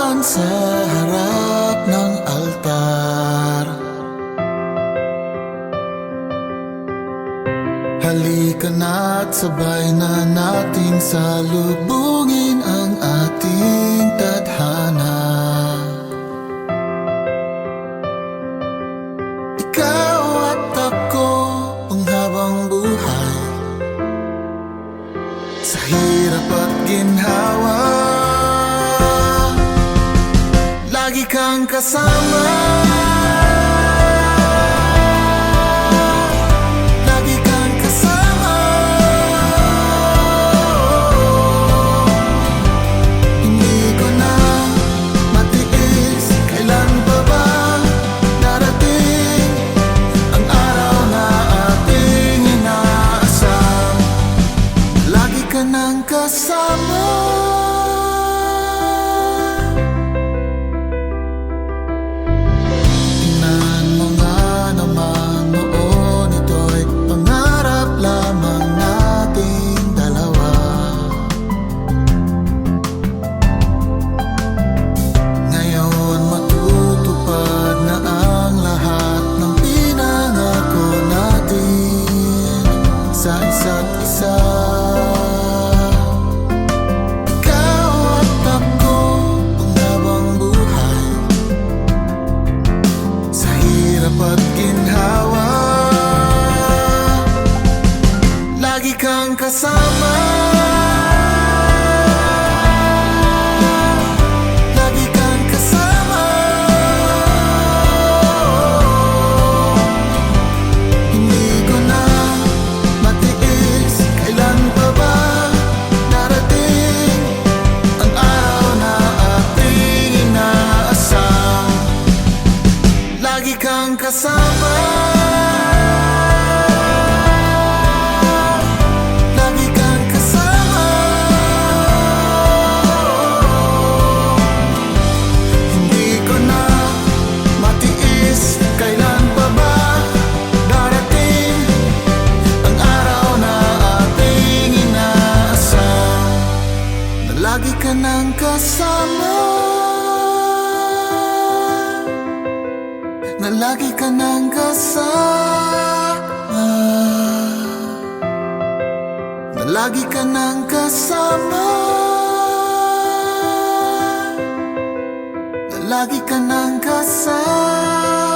daan sa harap ng altar. Halika na't sabay na nating salubungin ang ating tadhana. Ikaw at ako ang habang buhay, sa hirap at ginhawa, lagi kang kasama. Kasama, tingnan mo nga naman noon, ito'y pangarap lamang nating dalawa. Ngayon matutupad na ang lahat ng pinangako natin sa isa't isa. At ginhawa, lagi kang kasama. Lagi kang kasama. Hindi ko na matiis, kailan pa ba darating ang araw na ating inaasam. Lagi kang kasama. Lagi kang kasama. Hindi ko na matiis, kailan pa ba darating ang araw na ating inaasam, na lagi ka nang kasama. Na lagi ka nang kasama. Na lagi ka nang kasama. Na lagi ka nang kasama.